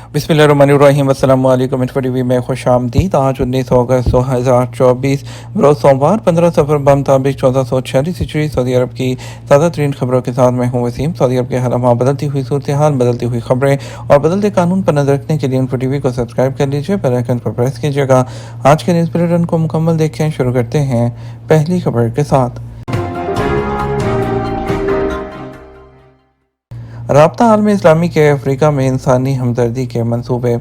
बिस्मिल्लाहिर्रहमानिर्रहीम। अस्सलामु अलैकुम। इन्फो टीवी में खुश आमदीद। आज 19 अगस्त 2024 बरोज़ सोमवार 15 सफ़र बमुताबिक 1446 हिजरी सऊदी अरब की ताज़ा तरीन खबरों के साथ मैं हूँ वसीम। सऊदी अरब के हाल बदलती हुई सूरत हाल, बदलती हुई खबरें और बदलते कानून पर नजर रखने के लिए इन्फो टीवी को सब्सक्राइब कर लीजिए, बेल आइकन पर प्रेस कीजिएगा। आज के न्यूज़ बुलेटिन को मुकम्मल देखें। शुरू करते हैं पहली खबर के साथ। राब्ता आलम इस्लामी के अफ्रीका में इंसानी हमदर्दी के मंसूबे।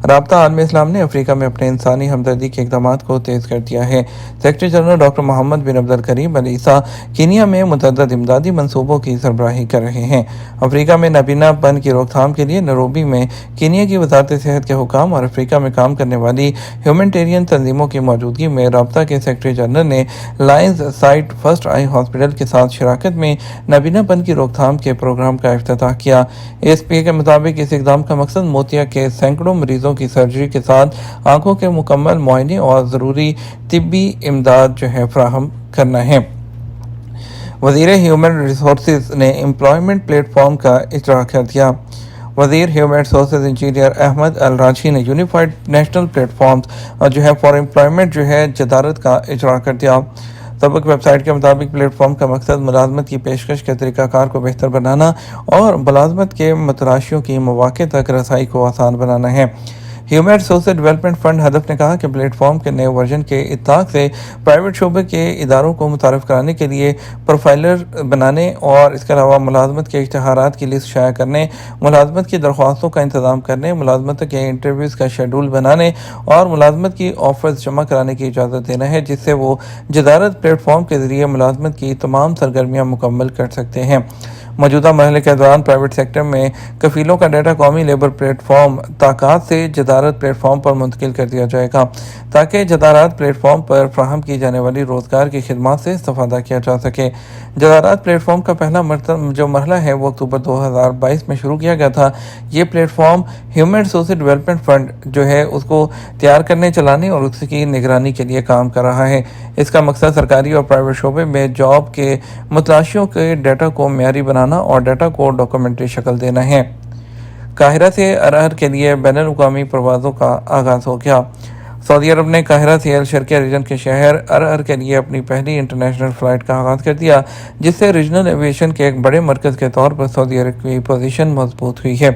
राब्ता आलम इस्लाम ने अफ्रीका में अपने इंसानी हमदर्दी के इक़दामात को तेज़ कर दिया है। सेक्रेटरी जनरल डॉक्टर मोहम्मद बिन अब्दुल करीम अल ईसा कीनिया में मुतअद्दिद इमदादी मंसूबों की सरबराही कर रहे हैं। अफ्रीका में नाबीनापन की रोकथाम के लिए नैरोबी में कीनिया की वजारत सेहत के हुकाम और अफ्रीका में काम करने वाली ह्यूमैनिटेरियन तंजीमों की मौजूदगी में राब्ता के सेक्रेटरी जनरल ने Lions site first eye hospital के साथ शराकत में नाबीनापन की रोकथाम के प्रोग्राम का इफ्तिताह किया। एएसपी के मुताबिक इस इक़दाम का मकसद मोतिया के सैकड़ों मरीजों की सर्जरी के साथ आंखों के मुकम्मल मुआयने और ज़रूरी तिब्बी इमदाद फराहम करना है। वज़ीर ह्यूमन रिसोर्सेज ने एम्प्लॉयमेंट प्लेटफॉर्म का इजरा कर दिया। वज़ीर human resources engineer Ahmed Al Razi ने unified national platform for employment जदारत का इजरा कर दिया। सबक वेबसाइट के मुताबिक प्लेटफॉर्म का मकसद मुलाजमत की पेशकश के तरीक़ाकार को बेहतर बनाना और मुलाजमत के मतलाशियों की मौक़े तक रसाई को आसान बनाना है। ह्यूमन रिसोर्स डेवलपमेंट फंड हदफ ने कहा कि प्लेटफॉर्म के नए वर्जन के इत्ताक से प्राइवेट शोबे के इदारों को मुतारफ़ कराने के लिए प्रोफाइलर बनाने और इसके अलावा मुलाजमत के इश्तहारात की लिस्ट शाया करने, मुलाजमत की दरख्वास्तों का इंतज़ाम करने, मुलाजमत के इंटरव्यूज़ का शेड्यूल बनाने और मुलाजमत की ऑफ़र्स जमा कराने की इजाज़त देना है, जिससे वो जदारत प्लेटफॉर्म के ज़रिए मुलाजमत की तमाम सरगर्मियाँ मुकम्मल कर सकते हैं। मौजूदा मरहले के दौरान प्राइवेट सेक्टर में कफीलों का डाटा कौमी लेबर प्लेटफॉर्म ताकात से जदारत प्लेटफॉर्म पर मुंतकिल कर दिया जाएगा, ताकि जदारत प्लेटफॉर्म पर फ्राहम की जाने वाली रोज़गार की खिदमत से इस्तेफादा किया जा सके। जदारत प्लेटफॉर्म का पहला मरहला है वो अक्टूबर 2022 में शुरू किया गया था। ये platform human resource development fund उसको तैयार करने, चलाने और उसकी निगरानी के लिए काम कर रहा है। इसका मकसद सरकारी और प्राइवेट शोबे में जॉब के मुतलाशियों के डाटा को मेयारी बनाना और डाटा को डॉक्यूमेंट्री शक्ल देना है। काहिरा से अरहर के लिए बैनुल अक़वामी परवाज़ों का आगाज़ हो गया। सऊदी अरब ने काहिरा से अल शर्क़िया रीजन के शहर अरहर के लिए अपनी पहली इंटरनेशनल फ़्लाइट का आगाज़ कर दिया, जिससे रीजनल एविएशन के एक बड़े मरकज़ के तौर पर सऊदी अरब की पोजीशन मजबूत हुई है।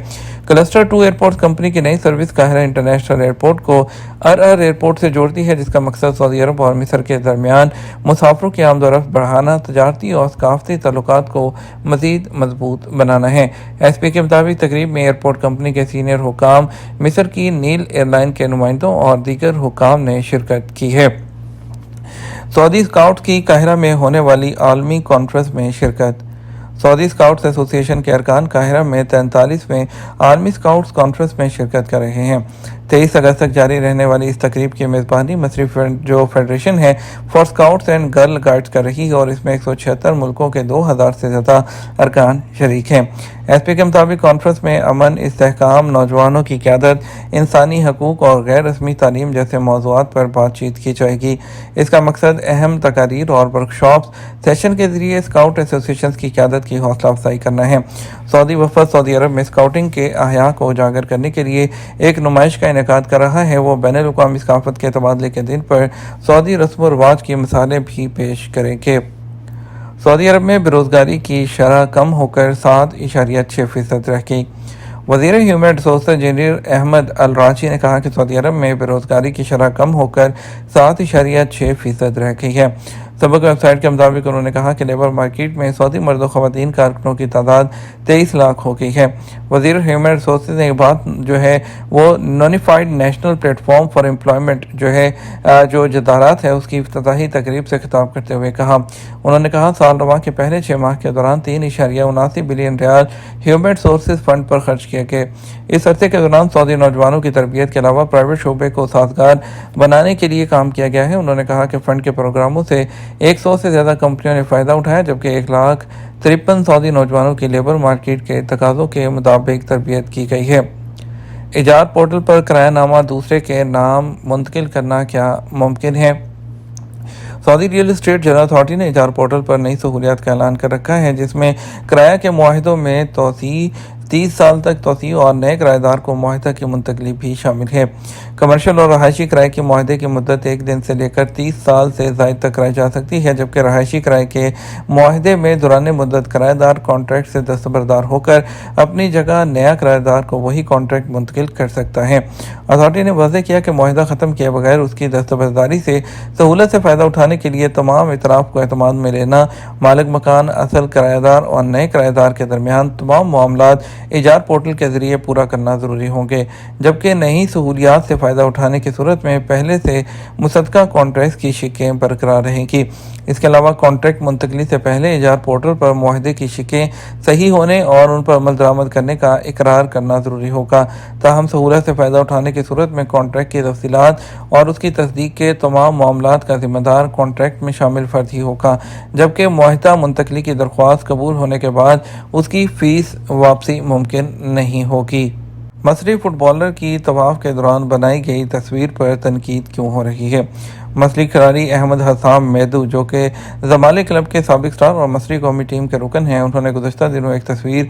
क्लस्टर 2 एयरपोर्ट कंपनी की नई सर्विस काहिरा इंटरनेशनल एयरपोर्ट को अरहर एयरपोर्ट से जोड़ती है, जिसका मकसद सऊदी अरब और मिस्र के दरमियान मुसाफिरों की आमदोरफ्त बढ़ाना, तजारती और सकाफती ताल्लुकात को मज़ीद मजबूत बनाना है। एसपी के मुताबिक तकरीब में एयरपोर्ट कंपनी के सीनियर हुकाम, मिस्र की नील एयरलाइन के नुमाइंदों और दीगर हुकाम ने शिरकत की है। सऊदी स्काउट की काहिरा में होने वाली आलमी कॉन्फ्रेंस में शिरकत। सऊदी स्काउट्स एसोसिएशन के अरकान काहिरा में 43वें आलमी स्काउट्स कॉन्फ्रेंस में शिरकत कर रहे हैं। 23 अगस्त तक जारी रहने वाली इस तकरीब की मेज़बानी मसरी फेडरेशन है for scouts and girl guides कर रही है और इसमें 176 मुल्कों के 2000 से ज़्यादा अरकान शरीक हैं। एसपी के मुताबिक कॉन्फ्रेंस में अमन, इस्तेहकाम, नौजवानों की क़यादत, इंसानी हकूक़ और गैर रस्मी तालीम जैसे मौज़ूआत पर बातचीत की जाएगी। इसका मकसद अहम तकारीर और वर्कशॉप सेशन के ज़रिए स्काउट एसोसिएशन की क़यादत की हौसला अफजाई करना है। सऊदी वफ़द सऊदी अरब में स्काउटिंग के अहया को उजागर करने के लिए एक नुमाइश का इनेकाद कर रहा है। वो बैनुल अक़वामी सकाफत के तबादले के दिन पर सऊदी रस्म व रिवाज की मिसालें भी पेश करेंगे। सऊदी अरब में बेरोज़गारी की शरह कम होकर 7.6% रह गई। वज़ीर human resource engineer Ahmed Al Razi ने कहा कि सऊदी अरब में बेरोज़गारी की शरह कम होकर 7.6% रह गई है। सबक वेबसाइट के मुताबिक उन्होंने कहा कि लेबर मार्केट में सऊदी मर्द और ख़वातीन कारकुनों की तादाद 23 लाख हो गई है। वज़ीर ह्यूमन रिसोर्स ने बात वो unified national platform for employment जो जदारत है उसकी इफ्तिताही तकरीब से खिताब करते हुए कहा। उन्होंने कहा साल रवा के पहले 6 माह के दौरान 3.79 billion riyal human resource fund पर खर्च किए गए। इस अरसे के दौरान सऊदी नौजवानों की तरबियत के अलावा प्राइवेट शोबे को साजगार बनाने के लिए काम किया गया है। उन्होंने कहा कि फ़ंड के प्रोग्रामों से 100 से ज़्यादा कंपनियों ने फ़ायदा उठाया, जबकि 1,53,000 सऊदी नौजवानों की लेबर मार्केट के तकाज़ों के मुताबिक तरबियत की गई है। इजारत पोर्टल पर किरायानामा दूसरे के नाम मुंतकिल करना क्या मुमकिन है? Saudi real estate general authority ने इजारत पोर्टल पर नई सहूलियात का ऐलान कर रखा है, जिसमें किराया के मुआहिदों में तोसी, 30 साल तक तोसी और नए किराएदार को मुआहदा की मुंतकली भी शामिल है। कमर्शियल और रहायशी किराए के मुआहदे की मुद्दत 1 दिन से लेकर 30 साल से ज़ायद तक कराई जा सकती है, जबकि रहायशी किराए के मुआहदे में दौरान मुद्दत किराएदार कॉन्ट्रैक्ट से दस्तबरदार होकर अपनी जगह नया किराएदार को वही कॉन्ट्रैक्ट मुंतकिल कर सकता है। अथॉरिटी ने वाज़ेह किया कि मुआहदा ख़त्म किए बगैर उसकी दस्तबरदारी से सहूलत से फ़ायदा उठाने के लिए तमाम इतराफ़ को एतमाद में लेना, मालिक मकान, असल किराएदार और नए किराएदार के दरमियान तमाम मामलात इजार पोर्टल के ज़रिए पूरा करना ज़रूरी होंगे, जबकि नई सहूलियात से फ़ायदा उठाने की सूरत में पहले से मुसद्दका कॉन्ट्रैक्ट की शिकें बरकरार रहेंगी। इसके अलावा कॉन्ट्रैक्ट मुंतकली से पहले इजार पोर्टल पर मुआहदे की शिकें सही होने और उन पर अमल दरामद करने का इकरार करना ज़रूरी होगा। ताहम सहूलत से फ़ायदा उठाने की सूरत में कॉन्ट्रैक्ट की तफसीलात और उसकी तस्दीक के तमाम मामलात का ज़िम्मेदार कॉन्ट्रैक्ट में शामिल फ़र्द ही होगा, जबकि मुआहदा मुंतकली की दरख्वास्त कबूल होने के बाद उसकी फ़ीस वापसी मुमकिन नहीं होगी। मसरी फुटबॉलर की तवाफ़ के दौरान बनाई गई तस्वीर पर तनकीद क्यों हो रही है? मसरी खिलाड़ी अहमद हसाम मेदू, जो कि ज़माले क्लब के साबिक स्टार और मसरी कौमी टीम के रुकन हैं, उन्होंने गुज़श्ता दिनों एक तस्वीर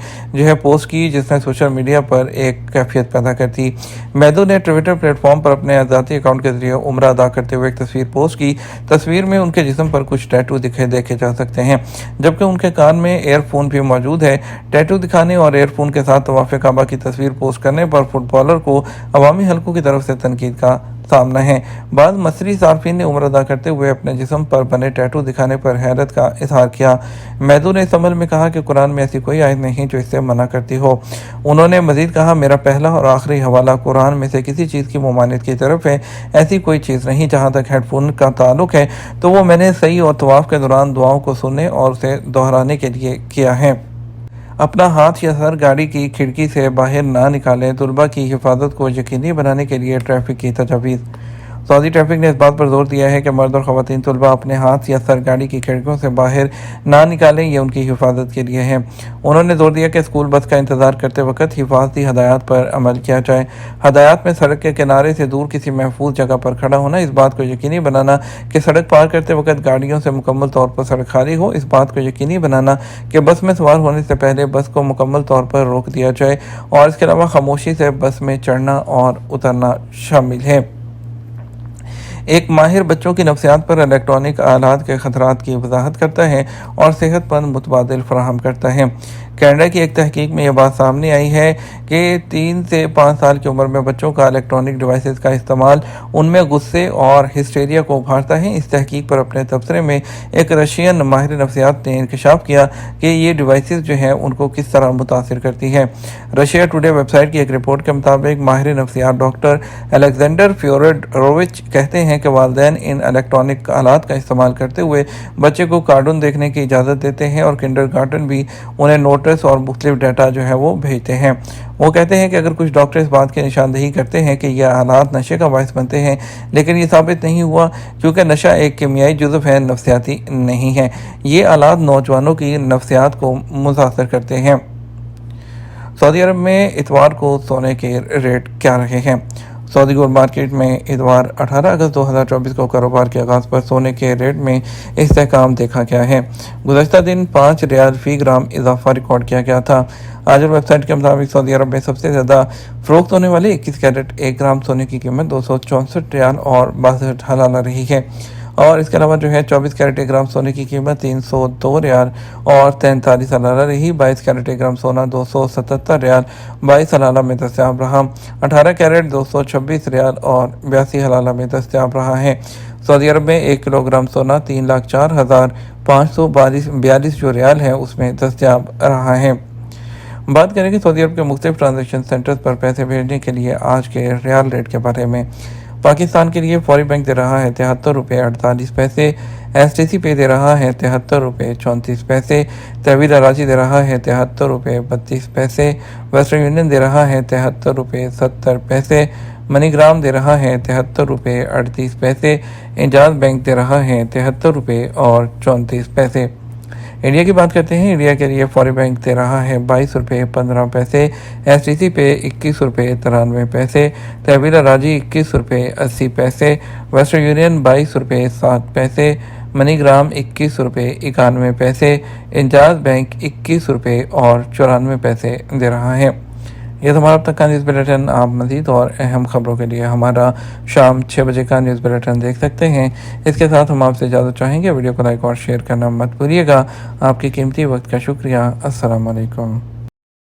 पोस्ट की जिसने सोशल मीडिया पर एक कैफियत पैदा कर दी। मेदू ने ट्विटर प्लेटफॉर्म पर अपने ज़ाती अकाउंट के ज़रिए उम्रा अदा करते हुए एक तस्वीर पोस्ट की। तस्वीर में उनके जिस्म पर कुछ टैटू देखे जा सकते हैं, जबकि उनके कान में एयरफोन भी मौजूद है। टैटू दिखाने और एयरफोन के साथ तवाफ़ काबा की तस्वीर पोस्ट करने पर फुटबॉलर को अवामी हलकों की तरफ से तनकीद का सामना है। बाद मसरी सार्फिन ने उम्र अदा करते हुए अपने जिस्म पर बने टैटू दिखाने पर हैरत का इजहार किया। मैदू ने इस अमल में कहा कि कुरान में ऐसी कोई आयत नहीं जो इससे मना करती हो। उन्होंने मजीद कहा, मेरा पहला और आखिरी हवाला कुरान में से किसी चीज़ की ममानियत की तरफ है। ऐसी कोई चीज़ नहीं। जहाँ तक हेडफोन का ताल्लुक है तो वो मैंने सही और तवाफ़ के दौरान दुआओं को सुनने और उसे दोहराने के लिए किया है। अपना हाथ या सर गाड़ी की खिड़की से बाहर ना निकालें। तलबा की हिफाजत को यकीनी बनाने के लिए ट्रैफिक की तजवीज़। सऊदी ट्रैफिक ने इस बात पर जोर दिया है कि मर्द और ख़वातीन तलबा अपने हाथ या सर गाड़ी की खिड़कियों से बाहर ना निकालें, ये उनकी हिफाजत के लिए है। उन्होंने जोर दिया कि स्कूल बस का इंतज़ार करते वक्त हिफाजती हदायत पर अमल किया जाए। हदायत में सड़क के किनारे से दूर किसी महफूज जगह पर खड़ा होना, इस बात को यकीनी बनाना कि सड़क पार करते वक्त गाड़ियों से मुकम्मल तौर पर सड़क खाली हो, इस बात को यकीनी बनाना कि बस में सवार होने से पहले बस को मुकम्मल तौर पर रोक दिया जाए, और इसके अलावा खामोशी से बस में चढ़ना और उतरना शामिल है। एक माहिर बच्चों की नफ्सियात पर इलेक्ट्रॉनिक आलात के खतरात की वजाहत करता है और सेहतमंद मुतबादिल फराहम करता है। कनाडा की एक तहकीक में यह बात सामने आई है कि 3 से 5 साल की उम्र में बच्चों का इलेक्ट्रॉनिक डिवाइसेस का इस्तेमाल उनमें गुस्से और हिस्टेरिया को उभारता है। इस तहकीक पर अपने तबसरे में एक रशियन माहिर नफ्सियात ने इंकशाफ किया कि ये डिवाइसेस जो हैं उनको किस तरह मुतासिर करती है। रशिया टुडे वेबसाइट की एक रिपोर्ट के मुताबिक माहिर नफ्सियात डॉक्टर अलेक्जेंडर फ्योरोविच कहते हैं कि वालिदैन इन इलेक्ट्रॉनिक आलात का इस्तेमाल करते हुए बच्चे को कार्टून देखने की इजाज़त देते हैं और किंडरगार्टन भी उन्हें नोटिस और मुख्तलिफ डाटा जो है वो भेजते हैं। वो कहते हैं कि अगर कुछ डॉक्टर इस बात की निशानदेही करते हैं कि यह हालात नशे का बायस बनते हैं, लेकिन ये साबित नहीं हुआ क्योंकि नशा एक कीमियाई जुज़्व है, नफ्सियाती नहीं है। ये आलात नौजवानों की नफ्सियात को मुतासर करते हैं। सऊदी अरब में इतवार को सोने के रेट क्या रहे हैं? सऊदी गोल्ड मार्केट में इतवार 18 अगस्त 2024 को कारोबार के आगाज़ पर सोने के रेट में इस्तेहकाम देखा गया है। गुज़श्ता दिन 5 रियाल फ़ी ग्राम इजाफा रिकॉर्ड किया गया था। आज वेबसाइट के मुताबिक सऊदी अरब में सबसे ज़्यादा फ़रोख्त होने वाले 21 कैरेट 1 ग्राम सोने की कीमत 264 रियाल और 62 हलाला रही है, और इसके अलावा जो है 24 कैरेट 1 ग्राम सोने की कीमत 302 रियाल और 43 हलाला रही। 22 कैरेट 1 ग्राम सोना 277 रियाल 22 हलाला में दस्तयाब रहा। 18 कैरेट 226 रियाल और 82 हलाला में दस्तयाब रहा है। सऊदी अरब में 1 किलोग्राम सोना 3,04,542 जो रियाल है उसमें दस्तयाब रहा है। बात करें कि सऊदी अरब के मुख्तलिफ ट्रांजेक्शन सेंटर्स पर पैसे भेजने के लिए आज के रियाल रेट के बारे में। पाकिस्तान के लिए फौरी बैंक दे रहा है 73 रुपये 48 पैसे, STC पे दे रहा है 73 रुपये 34 पैसे, तहवील अराजी दे रहा है 73 रुपये 32 पैसे, वेस्टर्न यूनियन दे रहा है 73 रुपये 70 पैसे, मनीग्राम दे रहा है 73 रुपये 38 पैसे, इंजाज बैंक दे रहा है 73 रुपये और 34 पैसे। इंडिया की बात करते हैं। इंडिया के लिए फौरी बैंक दे रहा है 22 रुपये 15 पैसे, STC पे 21 रुपये 93 पैसे, तहवील अराजी 21 रुपये 80 पैसे, वेस्टर्न यूनियन 22 रुपये 7 पैसे, منی گرام 21 روپے 91 پیسے، انجاز بینک 21 روپے اور 94 پیسے دے رہا ہے۔ یہ تمہارا اب تک کا نیوز بلیٹن۔ آپ مزید اور اہم خبروں کے لیے ہمارا شام 6 بجے کا نیوز بلیٹن دیکھ سکتے ہیں۔ اس کے ساتھ ہم آپ سے اجازت چاہیں گے، ویڈیو کو لائک اور شیئر کرنا مت بھولیے گا۔ آپ کی قیمتی وقت کا شکریہ۔ السلام علیکم۔